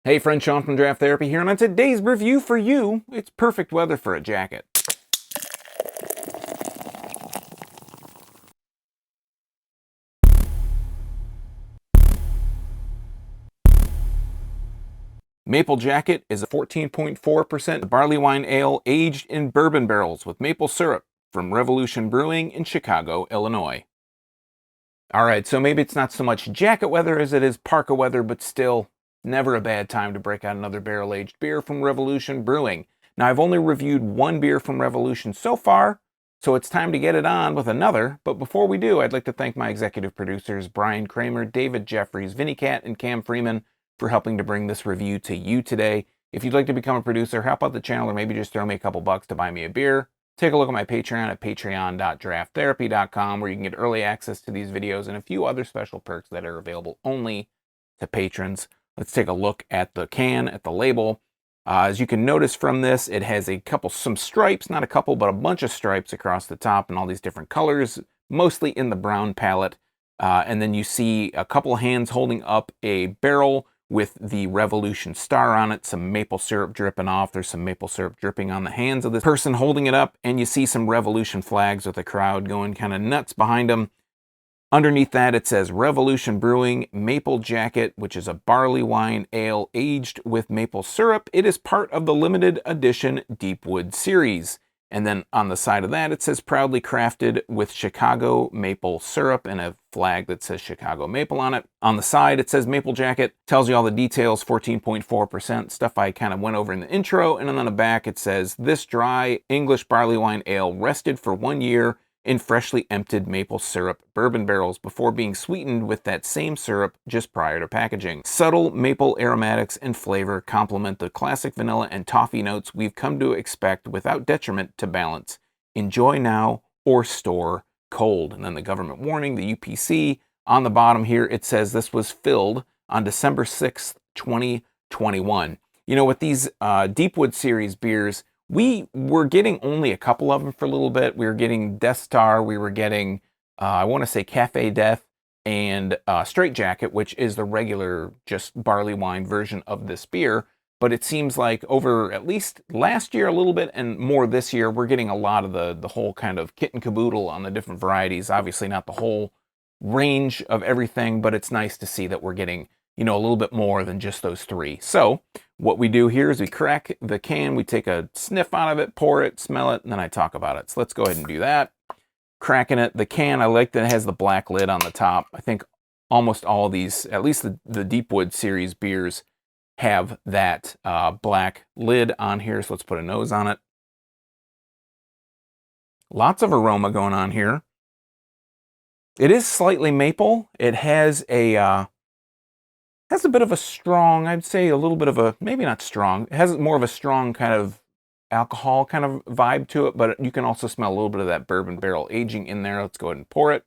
Hey friends, Sean from Draft Therapy here, and on today's review for you, it's perfect weather for a jacket. Maple Jacket is a 14.4% barleywine ale aged in bourbon barrels with maple syrup from Revolution Brewing in Chicago, Illinois. Alright, so maybe it's not so much jacket weather as it is parka weather, but still, never a bad time to break out another barrel-aged beer from Revolution Brewing. Now, I've only reviewed one beer from Revolution so far, so it's time to get it on with another. But before we do, I'd like to thank my executive producers, Brian Kramer, David Jeffries, Vinny Cat, and Cam Freeman for helping to bring this review to you today. If you'd like to become a producer, help out the channel, or maybe just throw me a couple bucks to buy me a beer, take a look at my Patreon at patreon.drafttherapy.com, where you can get early access to these videos and a few other special perks that are available only to patrons. Let's take a look at the can, at the label. As you can notice from this, it has some stripes, not a couple, but a bunch of stripes across the top in all these different colors, mostly in the brown palette. And then you see a couple hands holding up a barrel with the Revolution star on it, some maple syrup dripping off. There's some maple syrup dripping on the hands of the person holding it up, and you see some Revolution flags with the crowd going kind of nuts behind them. Underneath that, it says Revolution Brewing Maple Jacket, which is a barley wine ale aged with maple syrup. It is part of the limited edition Deepwood series. And then on the side of that, it says proudly crafted with Chicago maple syrup and a flag that says Chicago maple on it. On the side, it says Maple Jacket, tells you all the details, 14.4%, stuff I kind of went over in the intro. And then on the back, it says this dry English barley wine ale rested for 1 year in freshly emptied maple syrup bourbon barrels before being sweetened with that same syrup just prior to packaging. Subtle maple aromatics and flavor complement the classic vanilla and toffee notes we've come to expect without detriment to balance. Enjoy now or store cold. And then the government warning, the UPC. On the bottom here, it says this was filled on December 6th, 2021. You know, with these Deepwood series beers, we were getting only a couple of them for a little bit. We were getting Death Star, we were getting, I want to say Cafe Death, and Straight Jacket, which is the regular, just barley wine version of this beer. But it seems like over at least last year a little bit, and more this year, we're getting a lot of the whole kind of kit and caboodle on the different varieties. Obviously not the whole range of everything, but it's nice to see that we're getting, you know, a little bit more than just those three. So what we do here is we crack the can, we take a sniff out of it, pour it, smell it, and then I talk about it. So let's go ahead and do that. Cracking it. The can, I like that it has the black lid on the top. I think almost all of these, at least the Deepwood series beers, have that black lid on here. So let's put a nose on it. Lots of aroma going on here. It is slightly maple. It has a bit of a strong, I'd say a little bit of a, maybe not strong, it has more of a strong kind of alcohol kind of vibe to it, but you can also smell a little bit of that bourbon barrel aging in there. Let's go ahead and pour it.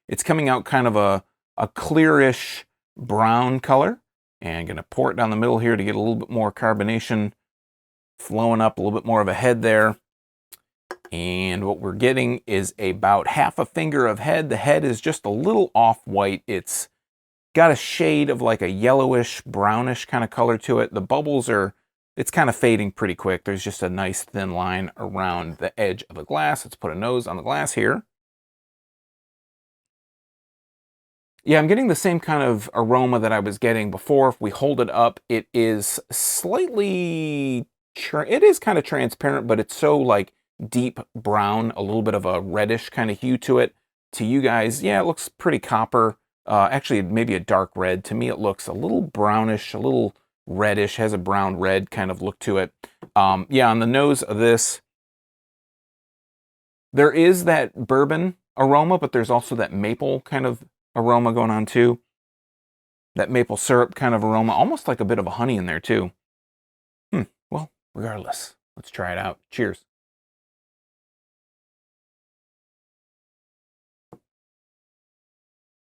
It's coming out kind of a clearish brown color, and I'm going to pour it down the middle here to get a little bit more carbonation flowing up, a little bit more of a head there. And what we're getting is about half a finger of head. The head is just a little off-white. It's got a shade of like a yellowish, brownish kind of color to it. The bubbles it's kind of fading pretty quick. There's just a nice thin line around the edge of the glass. Let's put a nose on the glass here. Yeah, I'm getting the same kind of aroma that I was getting before. If we hold it up, it is slightly, it is kind of transparent, but it's so like deep brown, a little bit of a reddish kind of hue to it. To you guys, yeah, it looks pretty copper. Actually, maybe a dark red. To me, it looks a little brownish, a little reddish, has a brown red kind of look to it. Yeah, on the nose of this, there is that bourbon aroma, but there's also that maple kind of aroma going on too. That maple syrup kind of aroma, almost like a bit of a honey in there too. Well, regardless, let's try it out. Cheers.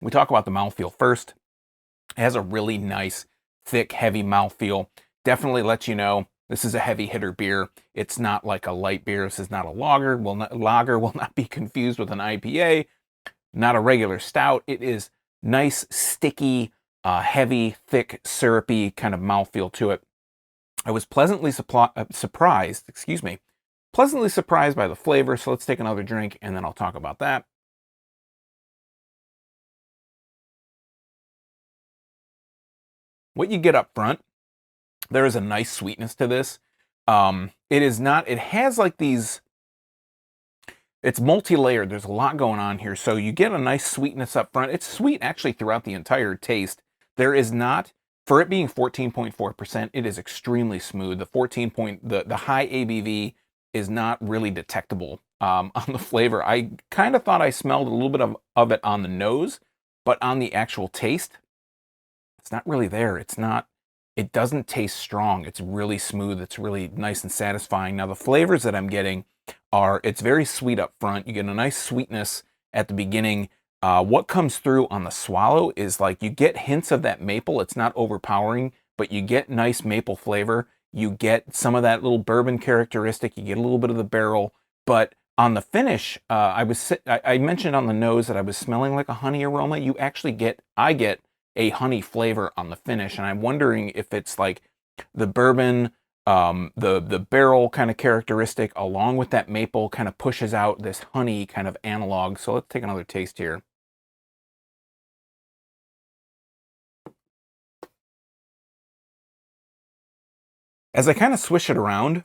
We talk about the mouthfeel first. It has a really nice, thick, heavy mouthfeel. Definitely lets you know this is a heavy hitter beer. It's not like a light beer. This is not a lager. Lager will not be confused with an IPA. Not a regular stout. It is nice, sticky, heavy, thick, syrupy kind of mouthfeel to it. I was pleasantly surprised, pleasantly surprised by the flavor. So let's take another drink and then I'll talk about that. What you get up front, there is a nice sweetness to this. It has like these, it's multi-layered. There's a lot going on here. So you get a nice sweetness up front. It's sweet actually throughout the entire taste. There is not, for it being 14.4%, it is extremely smooth. The high ABV is not really detectable on the flavor. I kind of thought I smelled a little bit of it on the nose, but on the actual taste, it's not really there. It doesn't taste strong. It's really smooth. It's really nice and satisfying. Now the flavors that I'm getting are, it's very sweet up front. You get a nice sweetness at the beginning. What comes through on the swallow is like you get hints of that maple. It's not overpowering, but you get nice maple flavor. You get some of that little bourbon characteristic. You get a little bit of the barrel. But on the finish, I mentioned on the nose that I was smelling like a honey aroma. I get a honey flavor on the finish, and I'm wondering if it's like the bourbon, the barrel kind of characteristic along with that maple kind of pushes out this honey kind of analog. So let's take another taste here. As I kind of swish it around,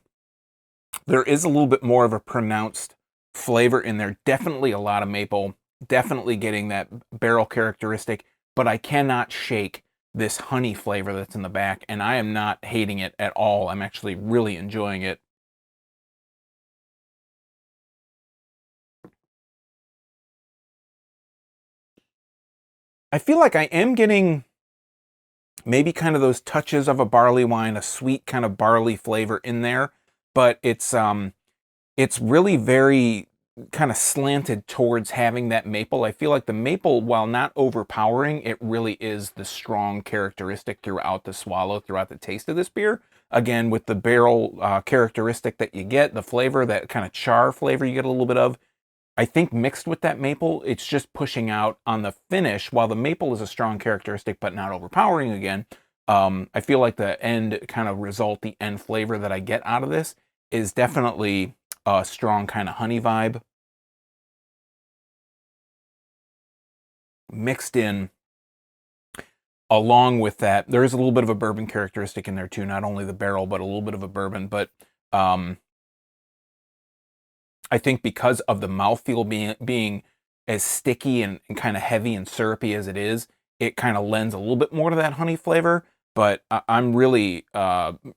there is a little bit more of a pronounced flavor in there. Definitely a lot of maple, definitely getting that barrel characteristic, but I cannot shake this honey flavor that's in the back, and I am not hating it at all. I'm actually really enjoying it. I feel like I am getting maybe kind of those touches of a barley wine, a sweet kind of barley flavor in there, but it's really very kind of slanted towards having that maple. I feel like the maple, while not overpowering, it really is the strong characteristic throughout the swallow, throughout the taste of this beer. Again, with the barrel characteristic that you get, the flavor, that kind of char flavor you get a little bit of, I think mixed with that maple, it's just pushing out on the finish. While the maple is a strong characteristic, but not overpowering again, I feel like the end kind of result, the end flavor that I get out of this is definitely a strong kind of honey vibe mixed in along with that. There is a little bit of a bourbon characteristic in there too, not only the barrel, but a little bit of a bourbon. But I think because of the mouthfeel being as sticky and kind of heavy and syrupy as it is, it kind of lends a little bit more to that honey flavor. But I'm really,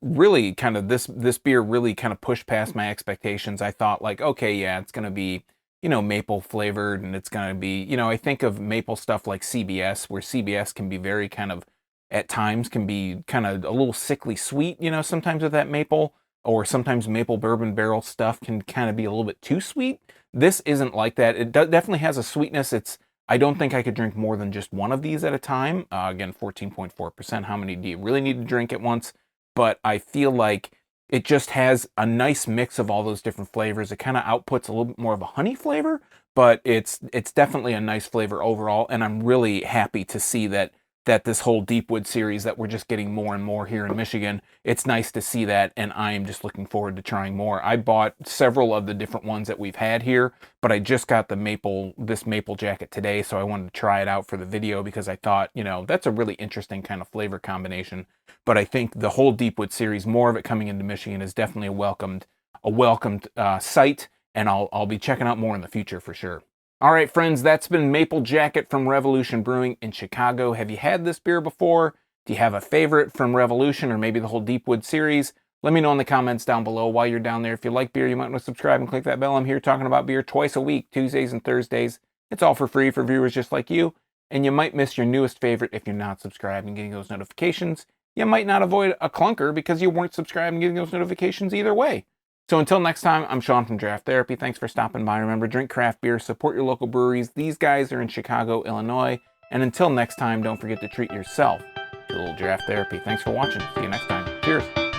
really kind of, this beer really kind of pushed past my expectations. I thought like, okay, yeah, it's going to be, maple flavored, and it's going to be, I think of maple stuff like CBS, where CBS can be very kind of, at times can be kind of a little sickly sweet, sometimes with that maple, or sometimes maple bourbon barrel stuff can kind of be a little bit too sweet. This isn't like that. It definitely has a sweetness. I don't think I could drink more than just one of these at a time. Again, 14.4%. How many do you really need to drink at once? But I feel like it just has a nice mix of all those different flavors. It kind of outputs a little bit more of a honey flavor, but it's definitely a nice flavor overall. And I'm really happy to see that this whole Deepwood series that we're just getting more and more here in Michigan, it's nice to see that, and I am just looking forward to trying more. I bought several of the different ones that we've had here, but I just got this maple jacket today, so I wanted to try it out for the video because I thought, that's a really interesting kind of flavor combination. But I think the whole Deepwood series, more of it coming into Michigan, is definitely a welcomed sight, and I'll be checking out more in the future for sure. All right, friends, that's been Maple Jacket from Revolution Brewing in Chicago. Have you had this beer before? Do you have a favorite from Revolution or maybe the whole Deepwood series? Let me know in the comments down below. While you're down there, if you like beer, you might want to subscribe and click that bell. I'm here talking about beer twice a week, Tuesdays and Thursdays. It's all for free for viewers just like you. And you might miss your newest favorite if you're not subscribed and getting those notifications. You might not avoid a clunker because you weren't subscribed and getting those notifications either way. So until next time, I'm Sean from Draft Therapy. Thanks for stopping by. Remember, drink craft beer, support your local breweries. These guys are in Chicago, Illinois. And until next time, don't forget to treat yourself to a little draft therapy. Thanks for watching. See you next time. Cheers.